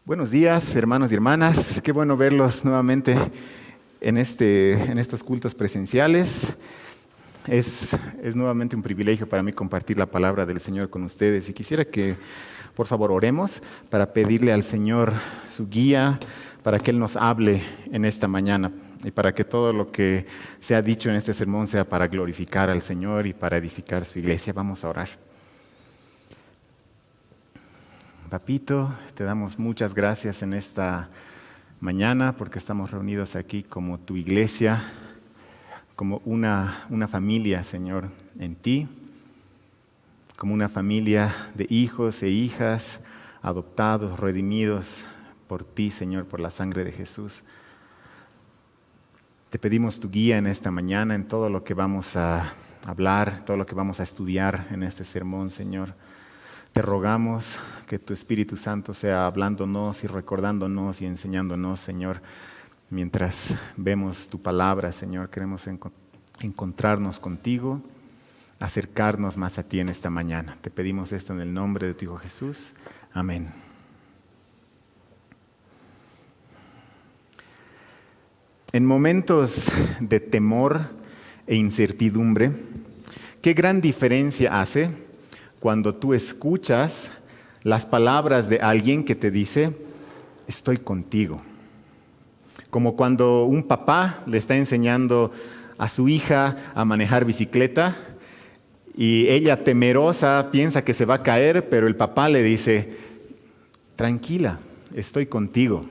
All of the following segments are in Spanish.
Buenos días, hermanos y hermanas. Qué bueno verlos nuevamente en estos cultos presenciales. Es nuevamente un privilegio para mí compartir la palabra del Señor con ustedes. Y quisiera que, por favor, oremos para pedirle al Señor su guía, para que Él nos hable en esta mañana y para que todo lo que se ha dicho en este sermón sea para glorificar al Señor y para edificar su iglesia. Vamos a orar. Papito, te damos muchas gracias en esta mañana porque estamos reunidos aquí como tu iglesia, como una familia, Señor, en ti, como una familia de hijos e hijas adoptados, redimidos por ti, Señor, por la sangre de Jesús. Te pedimos tu guía en esta mañana en todo lo que vamos a hablar, todo lo que vamos a estudiar en este sermón, Señor. Te rogamos que tu Espíritu Santo sea hablándonos y recordándonos y enseñándonos, Señor, mientras vemos tu palabra, Señor. Queremos encontrarnos contigo, acercarnos más a ti en esta mañana. Te pedimos esto en el nombre de tu Hijo Jesús. Amén. En momentos de temor e incertidumbre, ¿qué gran diferencia hace cuando tú escuchas las palabras de alguien que te dice, estoy contigo? Como cuando un papá le está enseñando a su hija a manejar bicicleta y ella temerosa piensa que se va a caer, pero el papá le dice, tranquila, estoy contigo.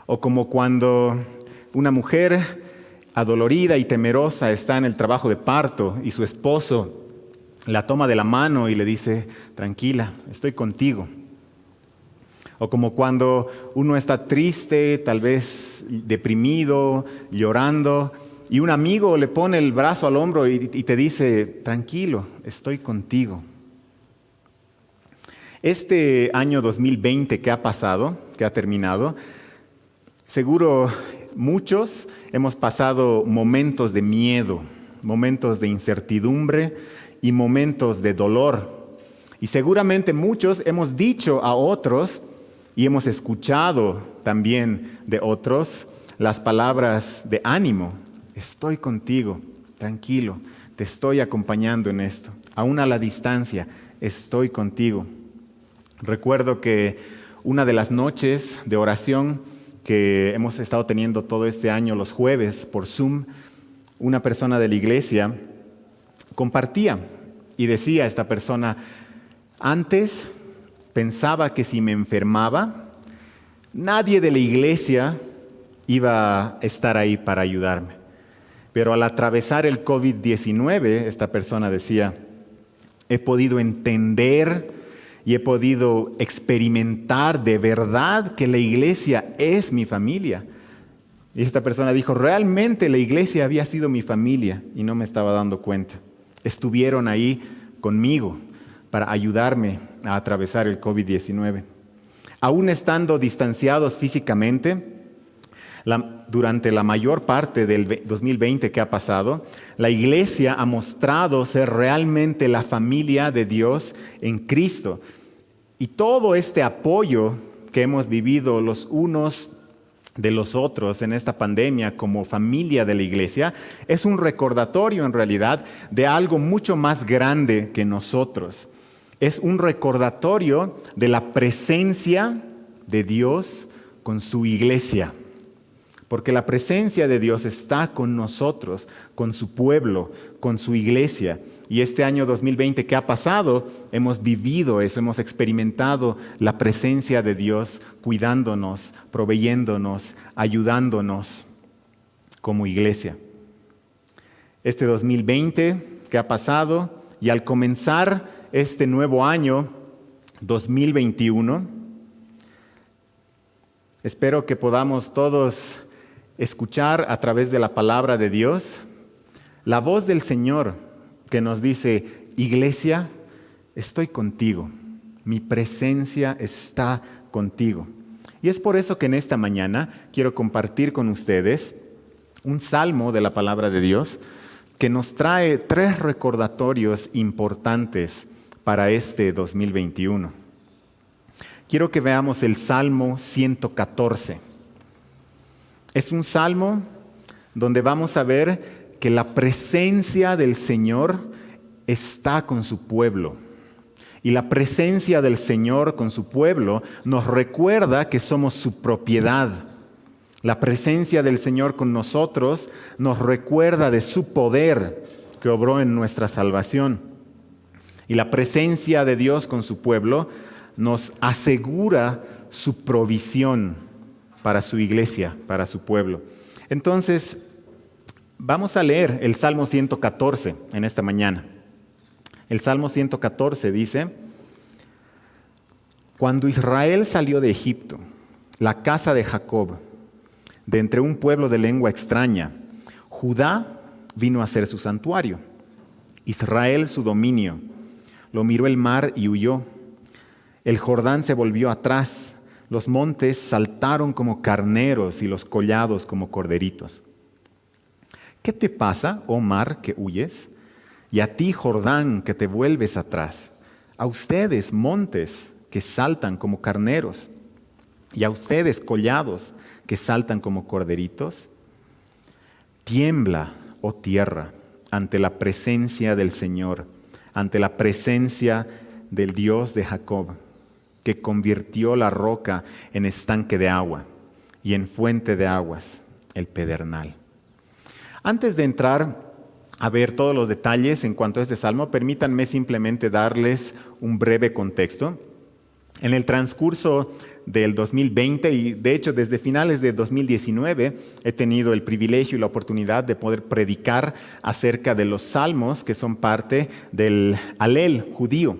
O como cuando una mujer adolorida y temerosa está en el trabajo de parto y su esposo la toma de la mano y le dice, tranquila, estoy contigo. O como cuando uno está triste, tal vez deprimido, llorando, y un amigo le pone el brazo al hombro y te dice, tranquilo, estoy contigo. Este año 2020 que ha pasado, que ha terminado, seguro muchos hemos pasado momentos de miedo, momentos de incertidumbre, y momentos de dolor. Y seguramente muchos hemos dicho a otros y hemos escuchado también de otros las palabras de ánimo. Estoy contigo, tranquilo, te estoy acompañando en esto. Aún a la distancia, estoy contigo. Recuerdo que una de las noches de oración que hemos estado teniendo todo este año los jueves por Zoom, una persona de la iglesia compartía y decía esta persona, antes pensaba que si me enfermaba, nadie de la iglesia iba a estar ahí para ayudarme. Pero al atravesar el COVID-19, esta persona decía, he podido entender y he podido experimentar de verdad que la iglesia es mi familia. Y esta persona dijo, realmente la iglesia había sido mi familia y no me estaba dando cuenta. Estuvieron ahí conmigo para ayudarme a atravesar el COVID-19. Aún estando distanciados físicamente, durante la mayor parte del 2020 que ha pasado, la iglesia ha mostrado ser realmente la familia de Dios en Cristo. Y todo este apoyo que hemos vivido los unos de los otros en esta pandemia como familia de la iglesia, es un recordatorio en realidad de algo mucho más grande que nosotros. Es un recordatorio de la presencia de Dios con su iglesia. Porque la presencia de Dios está con nosotros, con su pueblo, con su iglesia. Y este año 2020 que ha pasado, hemos vivido eso, hemos experimentado la presencia de Dios cuidándonos, proveyéndonos, ayudándonos como iglesia. Este 2020 que ha pasado y al comenzar este nuevo año 2021, espero que podamos todos escuchar a través de la palabra de Dios la voz del Señor que nos dice, iglesia, estoy contigo, mi presencia está contigo. Y es por eso que en esta mañana quiero compartir con ustedes un salmo de la palabra de Dios que nos trae 3 recordatorios importantes para este 2021. quiero que veamos el Salmo 114. Es un salmo donde vamos a ver que la presencia del Señor está con su pueblo. Y la presencia del Señor con su pueblo nos recuerda que somos su propiedad. La presencia del Señor con nosotros nos recuerda de su poder que obró en nuestra salvación. Y la presencia de Dios con su pueblo nos asegura su provisión para su iglesia, para su pueblo. Entonces, vamos a leer el Salmo 114 en esta mañana. El Salmo 114 dice: Cuando Israel salió de Egipto, la casa de Jacob, de entre un pueblo de lengua extraña, Judá vino a ser su santuario, Israel su dominio. Lo miró el mar y huyó. El Jordán se volvió atrás, los montes saltaron como carneros y los collados como corderitos. ¿Qué te pasa, oh mar, que huyes? Y a ti, Jordán, que te vuelves atrás. A ustedes, montes, que saltan como carneros. Y a ustedes, collados, que saltan como corderitos. Tiembla, oh tierra, ante la presencia del Señor, ante la presencia del Dios de Jacob, que convirtió la roca en estanque de agua y en fuente de aguas, el pedernal. Antes de entrar a ver todos los detalles en cuanto a este salmo, permítanme simplemente darles un breve contexto. En el transcurso del 2020 y de hecho desde finales de 2019 he tenido el privilegio y la oportunidad de poder predicar acerca de los salmos que son parte del Alel judío.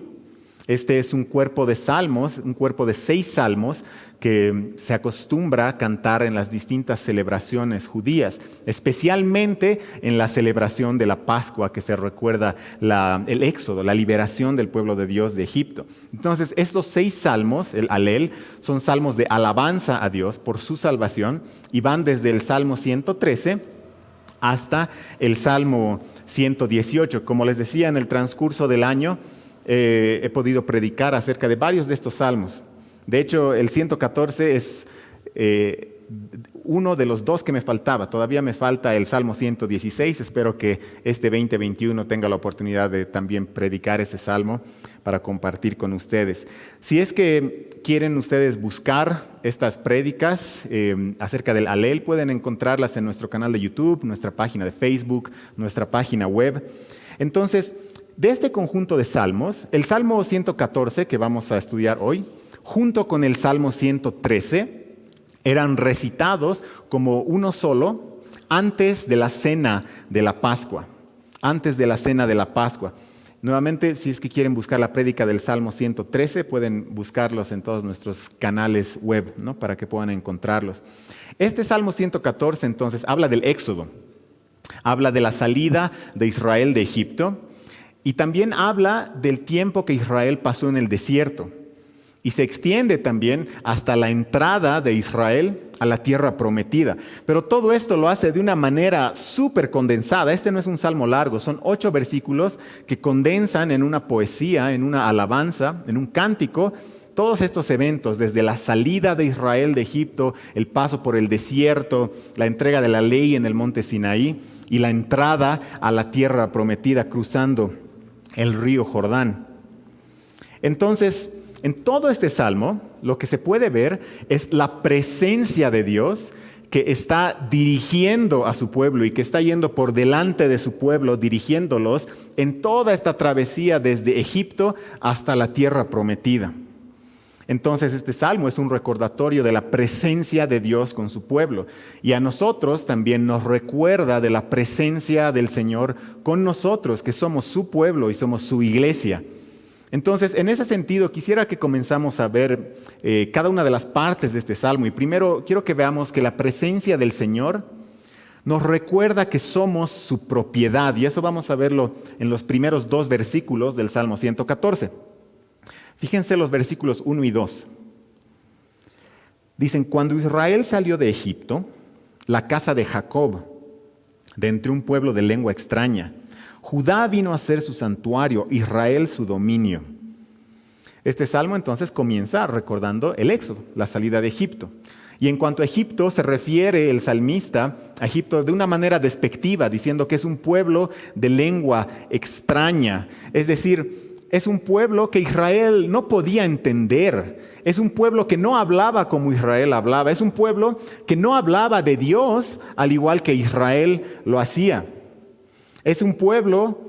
Este es un cuerpo de salmos, un cuerpo de 6 salmos que se acostumbra a cantar en las distintas celebraciones judías, especialmente en la celebración de la Pascua, que se recuerda el éxodo, la liberación del pueblo de Dios de Egipto. Entonces, estos 6 salmos, el Alel, son salmos de alabanza a Dios por su salvación y van desde el Salmo 113 hasta el Salmo 118. Como les decía, en el transcurso del año, he podido predicar acerca de varios de estos salmos. De hecho, el 114 es uno de los 2 que me faltaba. Todavía me falta el Salmo 116. Espero que este 2021 tenga la oportunidad de también predicar ese salmo para compartir con ustedes. Si es que quieren ustedes buscar estas prédicas acerca del Alel, pueden encontrarlas en nuestro canal de YouTube, nuestra página de Facebook, nuestra página web. Entonces, de este conjunto de salmos, el Salmo 114 que vamos a estudiar hoy, junto con el Salmo 113, eran recitados como uno solo antes de la cena de la Pascua. Antes de la cena de la Pascua. Nuevamente, si es que quieren buscar la prédica del Salmo 113, pueden buscarlos en todos nuestros canales web, ¿no? Para que puedan encontrarlos. Este Salmo 114, entonces, habla del Éxodo. Habla de la salida de Israel de Egipto. Y también habla del tiempo que Israel pasó en el desierto. Y se extiende también hasta la entrada de Israel a la tierra prometida. Pero todo esto lo hace de una manera súper condensada. Este no es un salmo largo, son 8 versículos que condensan en una poesía, en una alabanza, en un cántico, todos estos eventos, desde la salida de Israel de Egipto, el paso por el desierto, la entrega de la ley en el monte Sinaí y la entrada a la tierra prometida cruzando el río Jordán. Entonces, en todo este salmo, lo que se puede ver es la presencia de Dios que está dirigiendo a su pueblo y que está yendo por delante de su pueblo, dirigiéndolos en toda esta travesía desde Egipto hasta la tierra prometida. Entonces, este salmo es un recordatorio de la presencia de Dios con su pueblo. Y a nosotros también nos recuerda de la presencia del Señor con nosotros, que somos su pueblo y somos su iglesia. Entonces, en ese sentido, quisiera que comenzamos a ver cada una de las partes de este salmo. Y primero, quiero que veamos que la presencia del Señor nos recuerda que somos su propiedad. Y eso vamos a verlo en los primeros 2 versículos del Salmo 114. Fíjense los versículos 1 y 2. Dicen, cuando Israel salió de Egipto, la casa de Jacob, de entre un pueblo de lengua extraña, Judá vino a ser su santuario, Israel su dominio. Este salmo entonces comienza recordando el éxodo, la salida de Egipto. Y en cuanto a Egipto, se refiere el salmista a Egipto de una manera despectiva, diciendo que es un pueblo de lengua extraña. Es decir, es un pueblo que Israel no podía entender. Es un pueblo que no hablaba como Israel hablaba. Es un pueblo que no hablaba de Dios al igual que Israel lo hacía. Es un pueblo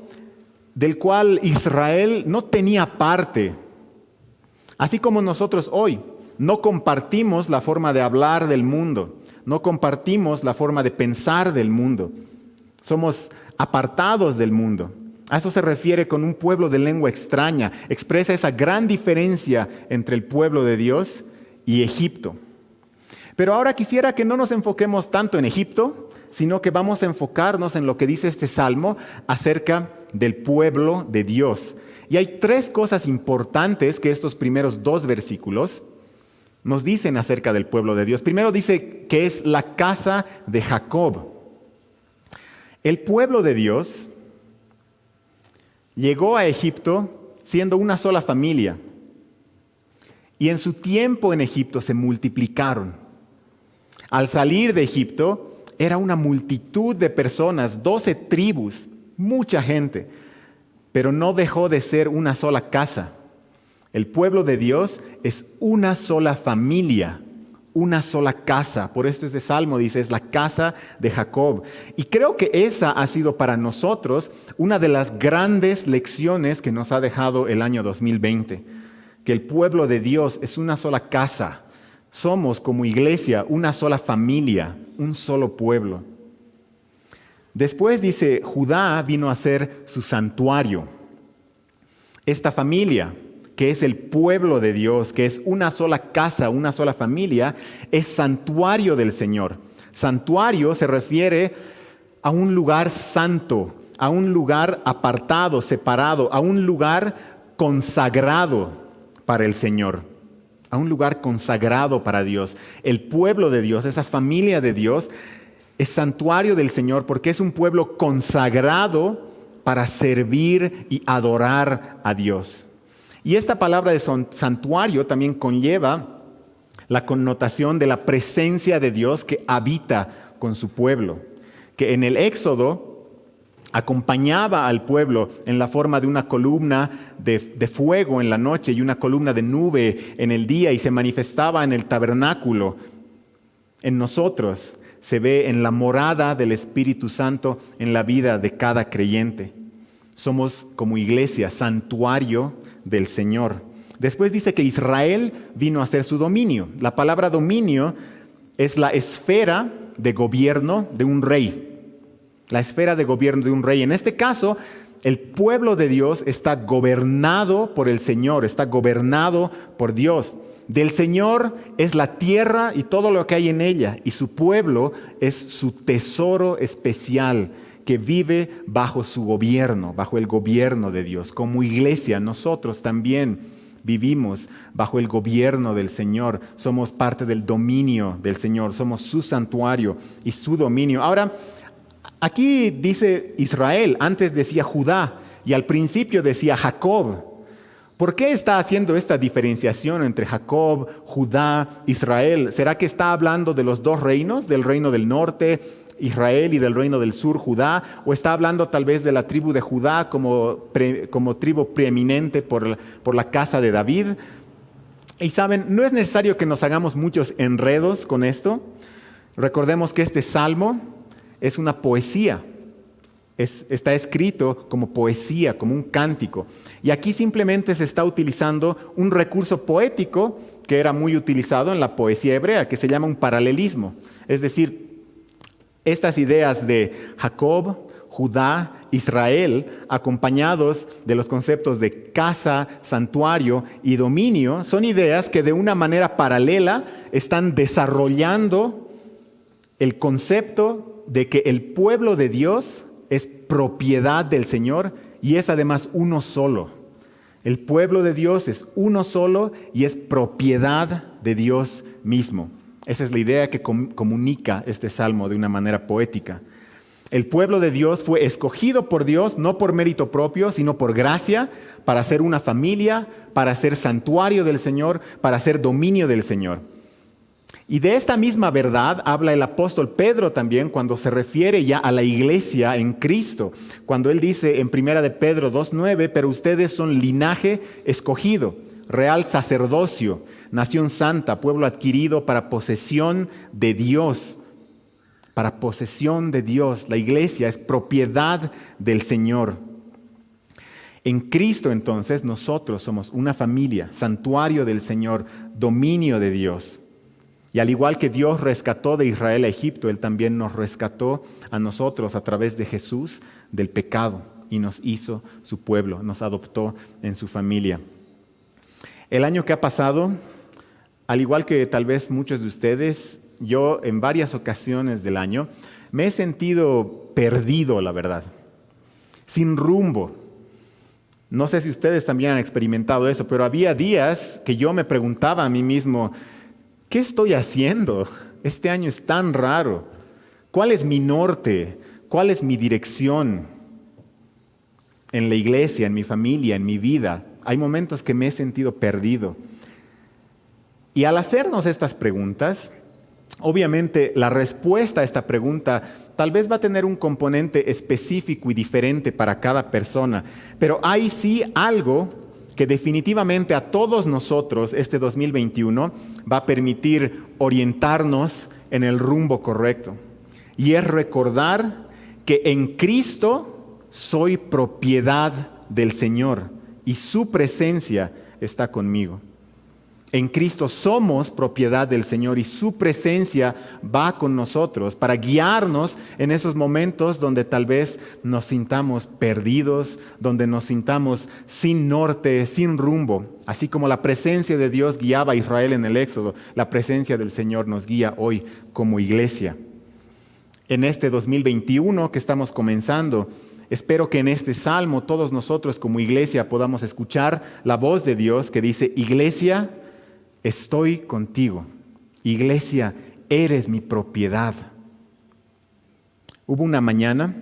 del cual Israel no tenía parte. Así como nosotros hoy no compartimos la forma de hablar del mundo, no compartimos la forma de pensar del mundo. Somos apartados del mundo. A eso se refiere con un pueblo de lengua extraña. Expresa esa gran diferencia entre el pueblo de Dios y Egipto. Pero ahora quisiera que no nos enfoquemos tanto en Egipto, sino que vamos a enfocarnos en lo que dice este salmo acerca del pueblo de Dios. Y hay tres cosas importantes que estos primeros dos versículos nos dicen acerca del pueblo de Dios. Primero dice que es la casa de Jacob. El pueblo de Dios llegó a Egipto siendo una sola familia. Y en su tiempo en Egipto se multiplicaron. Al salir de Egipto era una multitud de personas, 12 tribus, mucha gente, pero no dejó de ser una sola casa. El pueblo de Dios es una sola familia, una sola casa. Por esto este salmo dice, es la casa de Jacob. Y creo que esa ha sido para nosotros una de las grandes lecciones que nos ha dejado el año 2020. Que el pueblo de Dios es una sola casa. Somos como iglesia una sola familia, un solo pueblo. Después dice, Judá vino a ser su santuario. Esta familia, que es el pueblo de Dios, que es una sola casa, una sola familia, es santuario del Señor. Santuario se refiere a un lugar santo, a un lugar apartado, separado, a un lugar consagrado para el Señor, a un lugar consagrado para Dios. El pueblo de Dios, esa familia de Dios, es santuario del Señor porque es un pueblo consagrado para servir y adorar a Dios. Y esta palabra de santuario también conlleva la connotación de la presencia de Dios que habita con su pueblo, que en el Éxodo acompañaba al pueblo en la forma de una columna de fuego en la noche y una columna de nube en el día y se manifestaba en el tabernáculo. En nosotros se ve en la morada del Espíritu Santo en la vida de cada creyente. Somos como iglesia, santuario del Señor. Después dice que Israel vino a ser su dominio. La palabra dominio es la esfera de gobierno de un rey. La esfera de gobierno de un rey. En este caso, el pueblo de Dios está gobernado por el Señor, está gobernado por Dios. Del Señor es la tierra y todo lo que hay en ella, y su pueblo es su tesoro especial que vive bajo su gobierno, bajo el gobierno de Dios. Como iglesia, nosotros también vivimos bajo el gobierno del Señor. Somos parte del dominio del Señor, somos su santuario y su dominio. Ahora, aquí dice Israel, antes decía Judá y al principio decía Jacob. ¿Por qué está haciendo esta diferenciación entre Jacob, Judá, Israel? ¿Será que está hablando de los dos reinos, del reino del norte, Israel, y del reino del sur, Judá? ¿O está hablando tal vez de la tribu de Judá como tribu preeminente por la casa de David? Y saben, no es necesario que nos hagamos muchos enredos con esto. Recordemos que este salmo es una poesía. Está escrito como poesía, como un cántico. Y aquí simplemente se está utilizando un recurso poético que era muy utilizado en la poesía hebrea, que se llama un paralelismo. Es decir, estas ideas de Jacob, Judá, Israel, acompañados de los conceptos de casa, santuario y dominio, son ideas que de una manera paralela están desarrollando el concepto de que el pueblo de Dios es propiedad del Señor y es además uno solo. El pueblo de Dios es uno solo y es propiedad de Dios mismo. Esa es la idea que comunica este salmo de una manera poética. El pueblo de Dios fue escogido por Dios, no por mérito propio, sino por gracia, para ser una familia, para ser santuario del Señor, para ser dominio del Señor. Y de esta misma verdad habla el apóstol Pedro también cuando se refiere ya a la iglesia en Cristo. Cuando él dice en 1 de Pedro 2:9, pero ustedes son linaje escogido, real sacerdocio, nación santa, pueblo adquirido para posesión de Dios. Para posesión de Dios. La iglesia es propiedad del Señor. En Cristo entonces nosotros somos una familia, santuario del Señor, dominio de Dios. Y al igual que Dios rescató de Israel a Egipto, Él también nos rescató a nosotros a través de Jesús del pecado y nos hizo su pueblo, nos adoptó en su familia. El año que ha pasado, al igual que tal vez muchos de ustedes, yo en varias ocasiones del año me he sentido perdido, la verdad, sin rumbo. No sé si ustedes también han experimentado eso, pero había días que yo me preguntaba a mí mismo, ¿qué estoy haciendo? Este año es tan raro. ¿Cuál es mi norte? ¿Cuál es mi dirección? En la iglesia, en mi familia, en mi vida. Hay momentos que me he sentido perdido. Y al hacernos estas preguntas, obviamente la respuesta a esta pregunta tal vez va a tener un componente específico y diferente para cada persona, pero hay sí algo que definitivamente a todos nosotros este 2021 va a permitir orientarnos en el rumbo correcto. Y es recordar que en Cristo soy propiedad del Señor y su presencia está conmigo. En Cristo somos propiedad del Señor y su presencia va con nosotros para guiarnos en esos momentos donde tal vez nos sintamos perdidos, donde nos sintamos sin norte, sin rumbo. Así como la presencia de Dios guiaba a Israel en el Éxodo, la presencia del Señor nos guía hoy como iglesia. En este 2021 que estamos comenzando, espero que en este salmo todos nosotros como iglesia podamos escuchar la voz de Dios que dice, iglesia, estoy contigo. Iglesia, eres mi propiedad. Hubo una mañana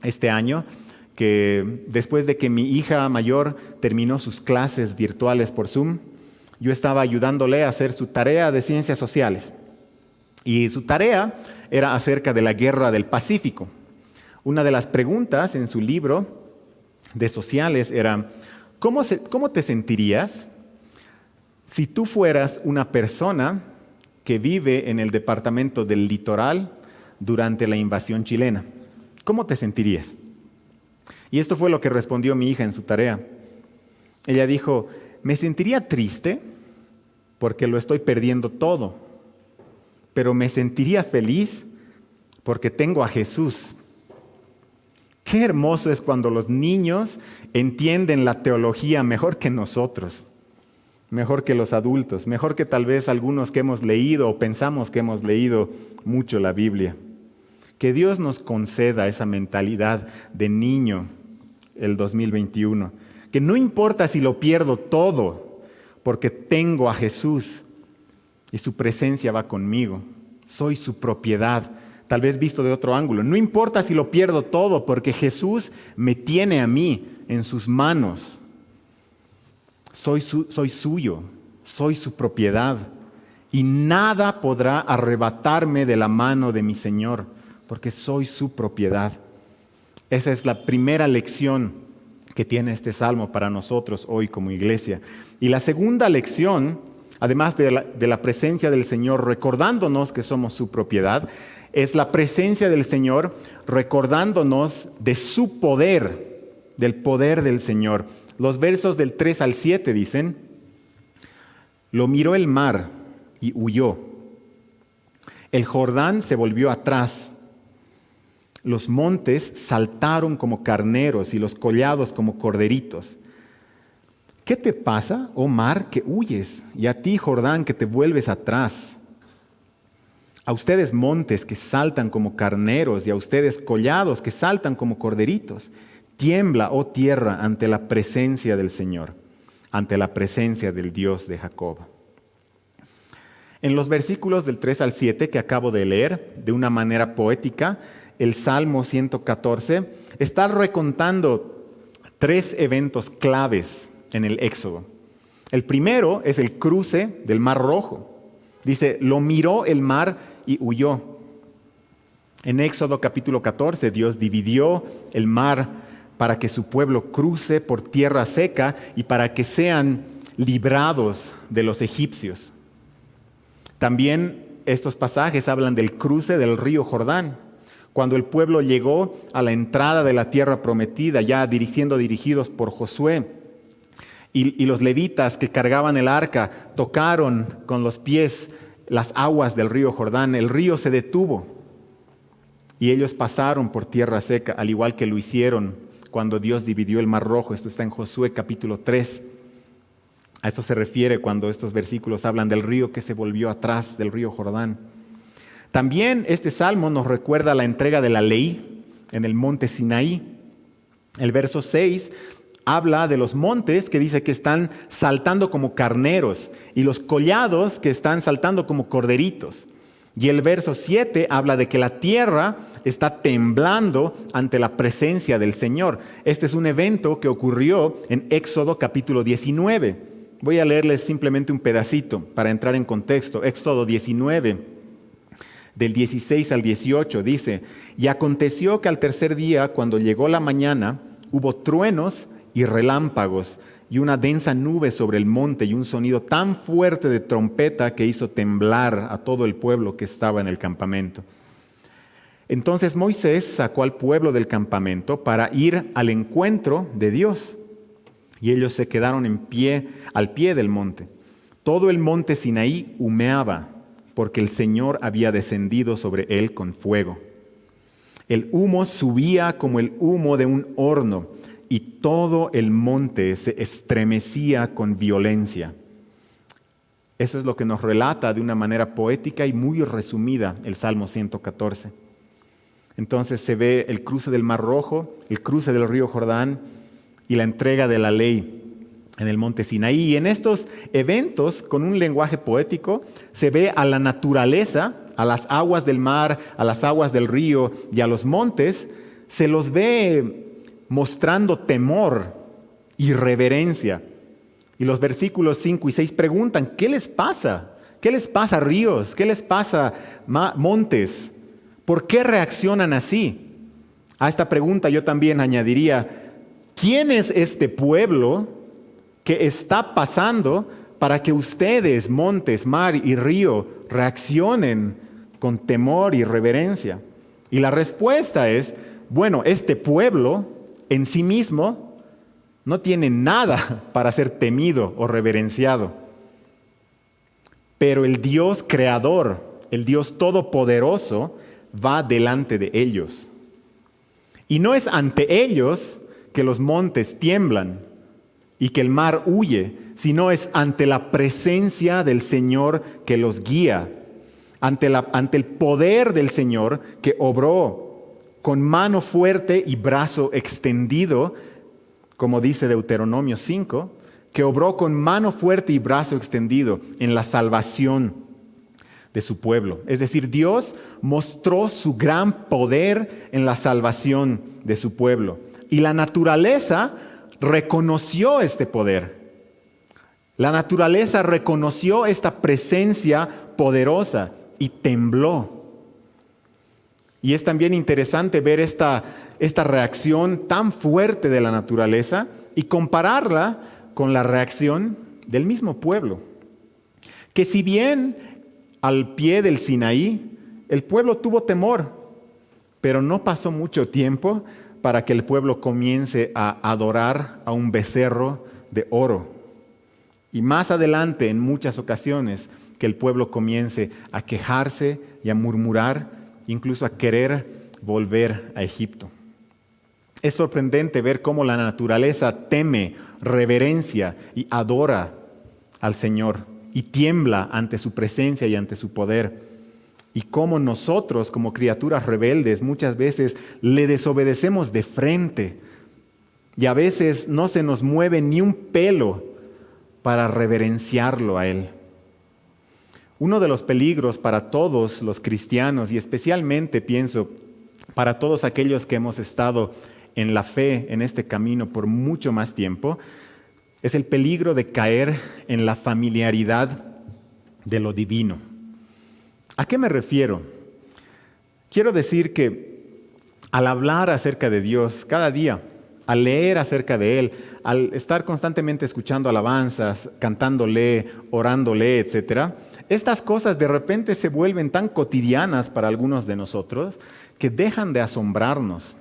este año que después de que mi hija mayor terminó sus clases virtuales por Zoom, yo estaba ayudándole a hacer su tarea de ciencias sociales. Y su tarea era acerca de la guerra del Pacífico. Una de las preguntas en su libro de sociales era, ¿cómo te sentirías si tú fueras una persona que vive en el departamento del Litoral durante la invasión chilena? ¿Cómo te sentirías? Y esto fue lo que respondió mi hija en su tarea. Ella dijo, me sentiría triste porque lo estoy perdiendo todo, pero me sentiría feliz porque tengo a Jesús. Qué hermoso es cuando los niños entienden la teología mejor que nosotros. Mejor que los adultos, mejor que tal vez algunos que hemos leído o pensamos que hemos leído mucho la Biblia. Que Dios nos conceda esa mentalidad de niño el 2021. Que no importa si lo pierdo todo, porque tengo a Jesús y su presencia va conmigo. Soy su propiedad, tal vez visto de otro ángulo. No importa si lo pierdo todo, porque Jesús me tiene a mí en sus manos. Soy suyo, soy su propiedad y nada podrá arrebatarme de la mano de mi Señor, porque soy su propiedad. Esa es la primera lección que tiene este salmo para nosotros hoy como iglesia. Y la segunda lección, además de la presencia del Señor recordándonos que somos su propiedad, es la presencia del Señor recordándonos de su poder, del poder del Señor. Los versos del 3 al 7 dicen, lo miró el mar y huyó. El Jordán se volvió atrás. Los montes saltaron como carneros y los collados como corderitos. ¿Qué te pasa, oh mar, que huyes? Y a ti, Jordán, que te vuelves atrás. A ustedes montes que saltan como carneros y a ustedes collados que saltan como corderitos. Tiembla, oh tierra, ante la presencia del Señor, ante la presencia del Dios de Jacob. En los versículos del 3 al 7 que acabo de leer, de una manera poética, el Salmo 114, está recontando 3 eventos claves en el Éxodo. El primero es el cruce del Mar Rojo. Dice, lo miró el mar y huyó. En Éxodo capítulo 14, Dios dividió el mar para que su pueblo cruce por tierra seca y para que sean librados de los egipcios. También estos pasajes hablan del cruce del río Jordán, cuando el pueblo llegó a la entrada de la tierra prometida, ya siendo dirigidos por Josué. Y los levitas que cargaban el arca tocaron con los pies las aguas del río Jordán. El río se detuvo y ellos pasaron por tierra seca, al igual que lo hicieron cuando Dios dividió el Mar Rojo. Esto está en Josué capítulo 3. A esto se refiere cuando estos versículos hablan del río que se volvió atrás, del río Jordán. También este salmo nos recuerda la entrega de la ley en el monte Sinaí. El verso 6 habla de los montes que dice que están saltando como carneros y los collados que están saltando como corderitos. Y el verso 7 habla de que la tierra está temblando ante la presencia del Señor. Este es un evento que ocurrió en Éxodo capítulo 19. Voy a leerles simplemente un pedacito para entrar en contexto. Éxodo 19, del 16 al 18, dice: y aconteció que al tercer día, cuando llegó la mañana, hubo truenos y relámpagos, y una densa nube sobre el monte, y un sonido tan fuerte de trompeta que hizo temblar a todo el pueblo que estaba en el campamento. Entonces Moisés sacó al pueblo del campamento para ir al encuentro de Dios, y ellos se quedaron en pie, al pie del monte. Todo el monte Sinaí humeaba, porque el Señor había descendido sobre él con fuego. El humo subía como el humo de un horno, y todo el monte se estremecía con violencia. Eso es lo que nos relata de una manera poética y muy resumida el Salmo 114. Entonces se ve el cruce del Mar Rojo, el cruce del río Jordán y la entrega de la ley en el monte Sinaí. Y en estos eventos, con un lenguaje poético, se ve a la naturaleza, a las aguas del mar, a las aguas del río y a los montes, se los ve mostrando temor y reverencia. Y los versículos 5 y 6 preguntan, ¿qué les pasa? ¿Qué les pasa, ríos? ¿Qué les pasa, montes? ¿Por qué reaccionan así? A esta pregunta yo también añadiría, ¿quién es este pueblo que está pasando para que ustedes, montes, mar y río, reaccionen con temor y reverencia? Y la respuesta es, bueno, este pueblo en sí mismo no tiene nada para ser temido o reverenciado. Pero el Dios creador, el Dios todopoderoso, va delante de ellos. Y no es ante ellos que los montes tiemblan y que el mar huye, sino es ante la presencia del Señor que los guía, ante el poder del Señor que obró con mano fuerte y brazo extendido, como dice Deuteronomio 5, que obró con mano fuerte y brazo extendido en la salvación de su pueblo. Es decir, Dios mostró su gran poder en la salvación de su pueblo. Y la naturaleza reconoció este poder. La naturaleza reconoció esta presencia poderosa y tembló. Y es también interesante ver esta reacción tan fuerte de la naturaleza y compararla con la reacción del mismo pueblo. Que si bien al pie del Sinaí el pueblo tuvo temor, pero no pasó mucho tiempo para que el pueblo comience a adorar a un becerro de oro. Y más adelante, en muchas ocasiones, que el pueblo comience a quejarse y a murmurar, incluso a querer volver a Egipto. Es sorprendente ver cómo la naturaleza teme, reverencia y adora al Señor y tiembla ante su presencia y ante su poder. Y cómo nosotros, como criaturas rebeldes, muchas veces le desobedecemos de frente y a veces no se nos mueve ni un pelo para reverenciarlo a Él. Uno de los peligros para todos los cristianos, y especialmente pienso para todos aquellos que hemos estado en la fe, en este camino por mucho más tiempo, es el peligro de caer en la familiaridad de lo divino. ¿A qué me refiero? Quiero decir que al hablar acerca de Dios cada día, al leer acerca de Él, al estar constantemente escuchando alabanzas, cantándole, orándole, etc., estas cosas de repente se vuelven tan cotidianas para algunos de nosotros que dejan de asombrarnos.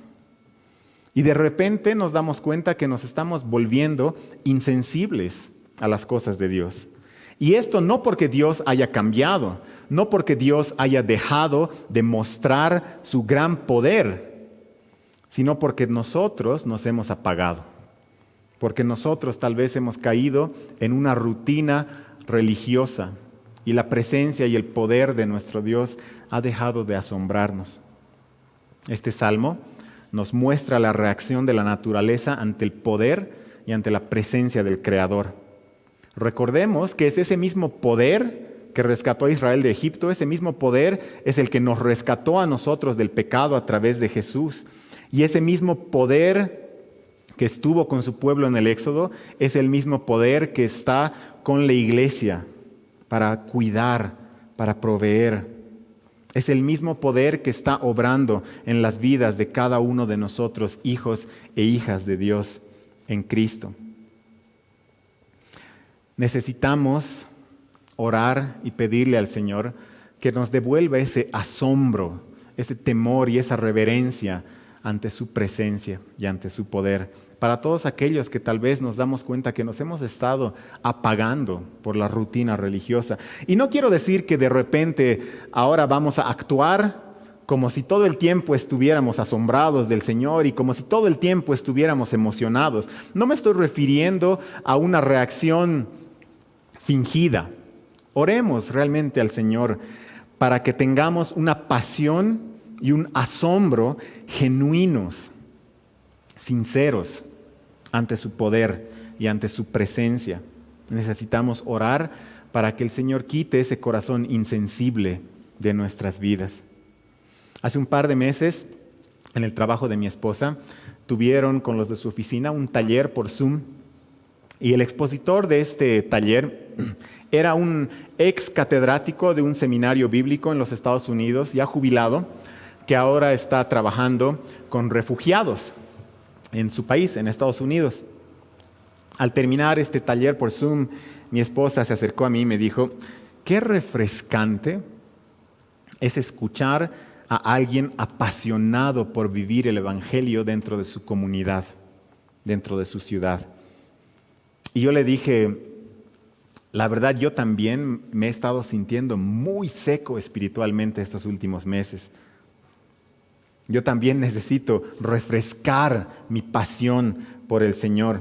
Y de repente nos damos cuenta que nos estamos volviendo insensibles a las cosas de Dios. Y esto no porque Dios haya cambiado, no porque Dios haya dejado de mostrar su gran poder, sino porque nosotros nos hemos apagado. Porque nosotros tal vez hemos caído en una rutina religiosa y la presencia y el poder de nuestro Dios ha dejado de asombrarnos. Este salmo nos muestra la reacción de la naturaleza ante el poder y ante la presencia del Creador. Recordemos que es ese mismo poder que rescató a Israel de Egipto, ese mismo poder es el que nos rescató a nosotros del pecado a través de Jesús. Y ese mismo poder que estuvo con su pueblo en el Éxodo es el mismo poder que está con la iglesia para cuidar, para proveer. Es el mismo poder que está obrando en las vidas de cada uno de nosotros, hijos e hijas de Dios en Cristo. Necesitamos orar y pedirle al Señor que nos devuelva ese asombro, ese temor y esa reverencia ante su presencia y ante su poder. Para todos aquellos que tal vez nos damos cuenta que nos hemos estado apagando por la rutina religiosa. Y no quiero decir que de repente ahora vamos a actuar como si todo el tiempo estuviéramos asombrados del Señor y como si todo el tiempo estuviéramos emocionados. No me estoy refiriendo a una reacción fingida. Oremos realmente al Señor para que tengamos una pasión y un asombro genuinos, sinceros ante su poder y ante su presencia. Necesitamos orar para que el Señor quite ese corazón insensible de nuestras vidas. Hace un par de meses, en el trabajo de mi esposa, tuvieron con los de su oficina un taller por Zoom y el expositor de este taller era un ex catedrático de un seminario bíblico en los Estados Unidos, ya jubilado, que ahora está trabajando con refugiados en su país, en Estados Unidos. Al terminar este taller por Zoom, mi esposa se acercó a mí y me dijo, qué refrescante es escuchar a alguien apasionado por vivir el Evangelio dentro de su comunidad, dentro de su ciudad. Y yo le dije, la verdad yo también me he estado sintiendo muy seco espiritualmente estos últimos meses. Yo también necesito refrescar mi pasión por el Señor.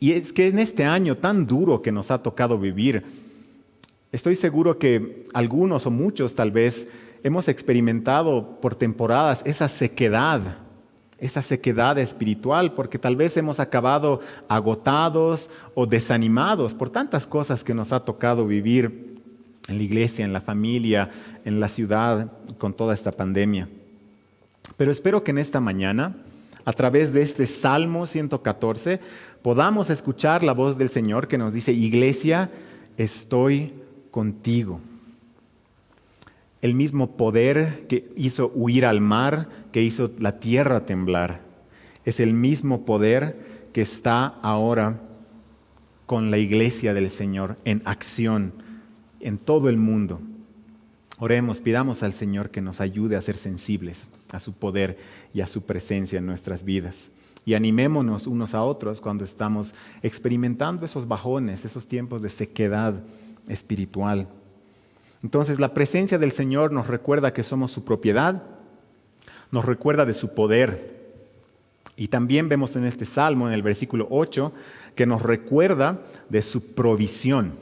Y es que en este año tan duro que nos ha tocado vivir, estoy seguro que algunos o muchos tal vez hemos experimentado por temporadas esa sequedad espiritual, porque tal vez hemos acabado agotados o desanimados por tantas cosas que nos ha tocado vivir en la iglesia, en la familia, en la ciudad, con toda esta pandemia. Pero espero que en esta mañana, a través de este Salmo 114, podamos escuchar la voz del Señor que nos dice, Iglesia, estoy contigo. El mismo poder que hizo huir al mar, que hizo la tierra temblar, es el mismo poder que está ahora con la iglesia del Señor en acción en todo el mundo. Oremos, pidamos al Señor que nos ayude a ser sensibles a su poder y a su presencia en nuestras vidas. Y animémonos unos a otros cuando estamos experimentando esos bajones, esos tiempos de sequedad espiritual. Entonces la presencia del Señor nos recuerda que somos su propiedad, nos recuerda de su poder. Y también vemos en este Salmo, en el versículo 8, que nos recuerda de su provisión.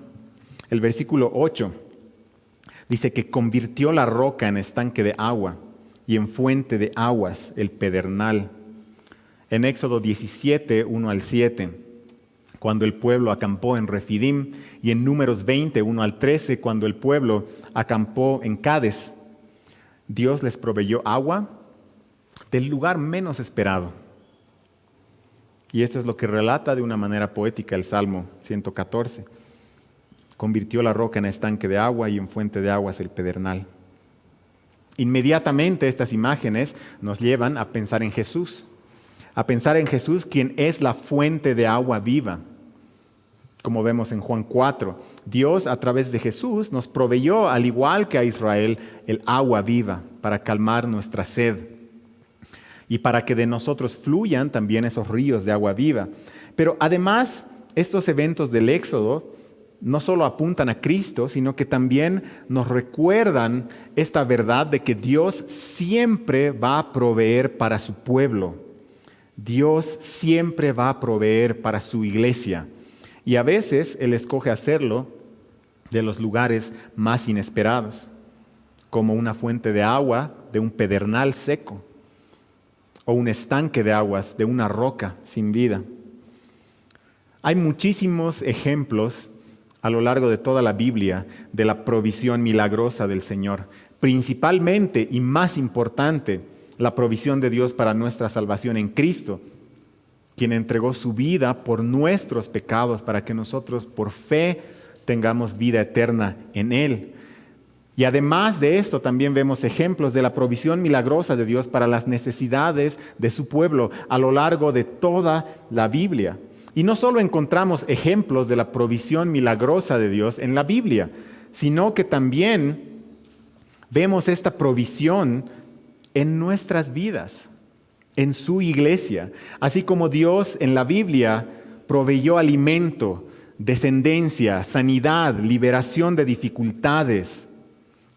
El versículo 8 dice que convirtió la roca en estanque de agua y en fuente de aguas el pedernal. En Éxodo 17, 1 al 7, cuando el pueblo acampó en Refidim, y en Números 20, 1 al 13, cuando el pueblo acampó en Cades, Dios les proveyó agua del lugar menos esperado. Y esto es lo que relata de una manera poética el Salmo 114. Convirtió la roca en estanque de agua y en fuente de aguas el pedernal. Inmediatamente estas imágenes nos llevan a pensar en Jesús, quien es la fuente de agua viva. Como vemos en Juan 4, Dios a través de Jesús nos proveyó, al igual que a Israel, el agua viva para calmar nuestra sed y para que de nosotros fluyan también esos ríos de agua viva. Pero además, estos eventos del Éxodo no solo apuntan a Cristo, sino que también nos recuerdan esta verdad de que Dios siempre va a proveer para su pueblo. Dios siempre va a proveer para su iglesia. Y a veces Él escoge hacerlo de los lugares más inesperados, como una fuente de agua de un pedernal seco, o un estanque de aguas de una roca sin vida. Hay muchísimos ejemplos a lo largo de toda la Biblia de la provisión milagrosa del Señor. Principalmente y más importante, la provisión de Dios para nuestra salvación en Cristo, quien entregó su vida por nuestros pecados para que nosotros por fe tengamos vida eterna en Él. Y además de esto también vemos ejemplos de la provisión milagrosa de Dios para las necesidades de su pueblo a lo largo de toda la Biblia. Y no solo encontramos ejemplos de la provisión milagrosa de Dios en la Biblia, sino que también vemos esta provisión en nuestras vidas, en su iglesia. Así como Dios en la Biblia proveyó alimento, descendencia, sanidad, liberación de dificultades,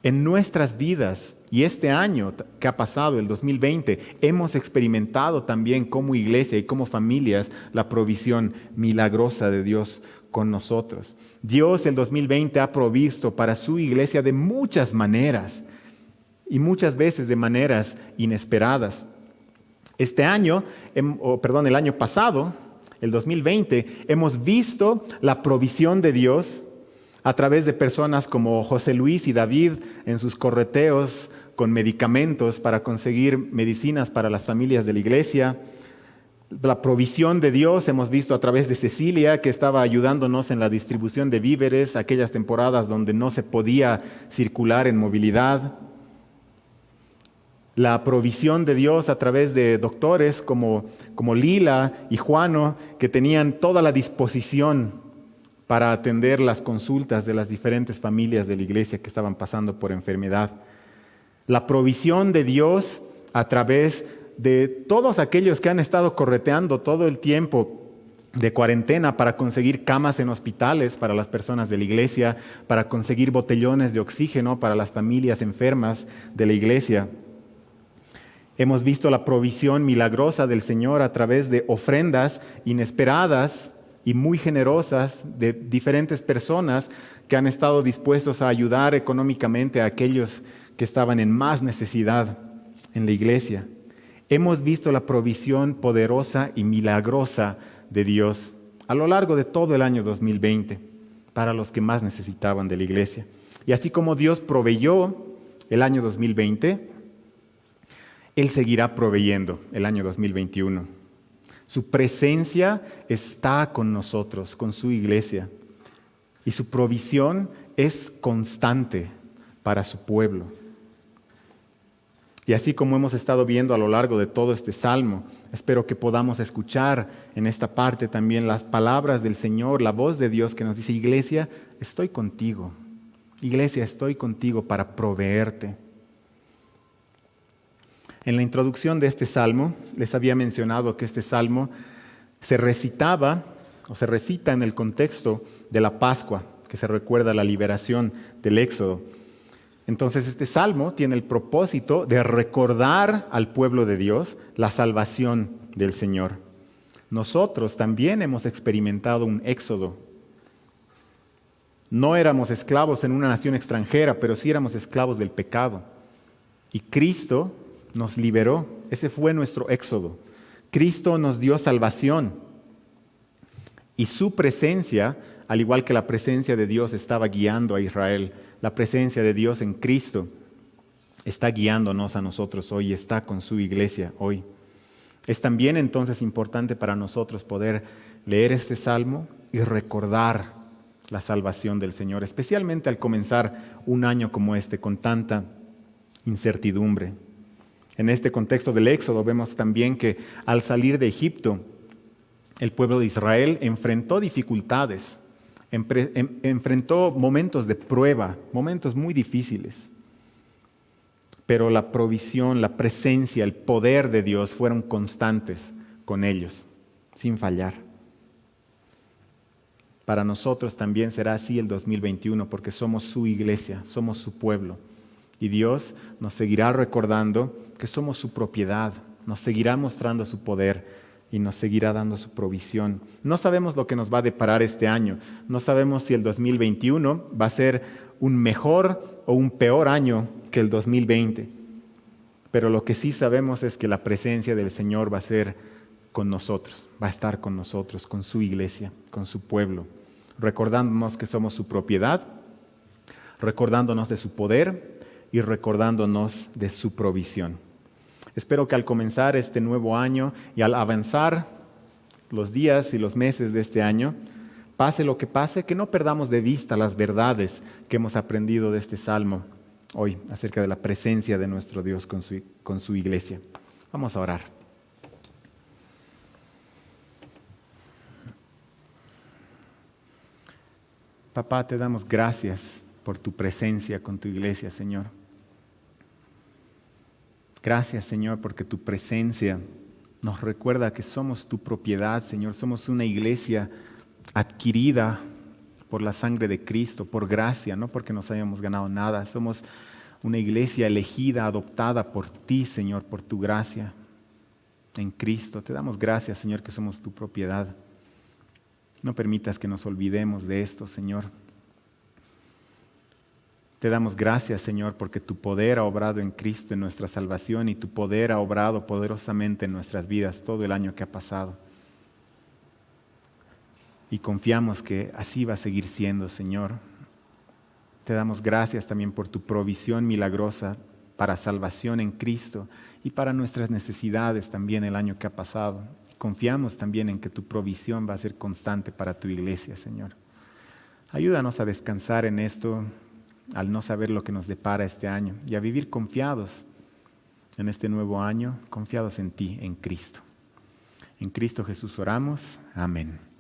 en nuestras vidas. Y este año que ha pasado, el 2020, hemos experimentado también como iglesia y como familias la provisión milagrosa de Dios con nosotros. Dios el 2020 ha provisto para su iglesia de muchas maneras y muchas veces de maneras inesperadas. El año pasado, el 2020, hemos visto la provisión de Dios a través de personas como José Luis y David en sus correteos con medicamentos para conseguir medicinas para las familias de la iglesia. La provisión de Dios hemos visto a través de Cecilia, que estaba ayudándonos en la distribución de víveres, aquellas temporadas donde no se podía circular en movilidad. La provisión de Dios a través de doctores como Lila y Juano, que tenían toda la disposición para atender las consultas de las diferentes familias de la iglesia que estaban pasando por enfermedad. La provisión de Dios a través de todos aquellos que han estado correteando todo el tiempo de cuarentena para conseguir camas en hospitales para las personas de la iglesia, para conseguir botellones de oxígeno para las familias enfermas de la iglesia. Hemos visto la provisión milagrosa del Señor a través de ofrendas inesperadas y muy generosas de diferentes personas que han estado dispuestos a ayudar económicamente a aquellos que estaban en más necesidad en la iglesia. Hemos visto la provisión poderosa y milagrosa de Dios a lo largo de todo el año 2020 para los que más necesitaban de la iglesia. Y así como Dios proveyó el año 2020, Él seguirá proveyendo el año 2021. Su presencia está con nosotros, con su iglesia. Y su provisión es constante para su pueblo. Y así como hemos estado viendo a lo largo de todo este salmo, espero que podamos escuchar en esta parte también las palabras del Señor, la voz de Dios que nos dice: iglesia, estoy contigo. Iglesia, estoy contigo para proveerte. En la introducción de este salmo, les había mencionado que este salmo se recita en el contexto de la Pascua, que se recuerda la liberación del Éxodo. Entonces este salmo tiene el propósito de recordar al pueblo de Dios la salvación del Señor. Nosotros también hemos experimentado un éxodo. No éramos esclavos en una nación extranjera, pero sí éramos esclavos del pecado. Y Cristo nos liberó. Ese fue nuestro éxodo. Cristo nos dio salvación. Y su presencia, al igual que la presencia de Dios, estaba guiando a Israel. La presencia de Dios en Cristo está guiándonos a nosotros hoy, está con su iglesia hoy. Es también entonces importante para nosotros poder leer este salmo y recordar la salvación del Señor, especialmente al comenzar un año como este con tanta incertidumbre. En este contexto del Éxodo vemos también que al salir de Egipto, el pueblo de Israel enfrentó dificultades, enfrentó momentos de prueba, momentos muy difíciles. Pero la provisión, la presencia, el poder de Dios fueron constantes con ellos, sin fallar. Para nosotros también será así el 2021, porque somos su iglesia, somos su pueblo. Y Dios nos seguirá recordando que somos su propiedad, nos seguirá mostrando su poder y nos seguirá dando su provisión. No sabemos lo que nos va a deparar este año, no sabemos si el 2021 va a ser un mejor o un peor año que el 2020. Pero lo que sí sabemos es que la presencia del Señor va a ser con nosotros, va a estar con nosotros, con su iglesia, con su pueblo, recordándonos que somos su propiedad, recordándonos de su poder y recordándonos de su provisión. Espero que al comenzar este nuevo año y al avanzar los días y los meses de este año, pase lo que pase, que no perdamos de vista las verdades que hemos aprendido de este salmo hoy acerca de la presencia de nuestro Dios con su iglesia. Vamos a orar. Papá, te damos gracias por tu presencia con tu iglesia, Señor. Gracias, Señor, porque tu presencia nos recuerda que somos tu propiedad, Señor. Somos una iglesia adquirida por la sangre de Cristo, por gracia, no porque nos hayamos ganado nada. Somos una iglesia elegida, adoptada por ti, Señor, por tu gracia en Cristo. Te damos gracias, Señor, que somos tu propiedad. No permitas que nos olvidemos de esto, Señor. Te damos gracias, Señor, porque tu poder ha obrado en Cristo en nuestra salvación y tu poder ha obrado poderosamente en nuestras vidas todo el año que ha pasado. Y confiamos que así va a seguir siendo, Señor. Te damos gracias también por tu provisión milagrosa para salvación en Cristo y para nuestras necesidades también el año que ha pasado. Confiamos también en que tu provisión va a ser constante para tu iglesia, Señor. Ayúdanos a descansar en esto al no saber lo que nos depara este año y a vivir confiados en este nuevo año, confiados en ti, en Cristo. En Cristo Jesús oramos. Amén.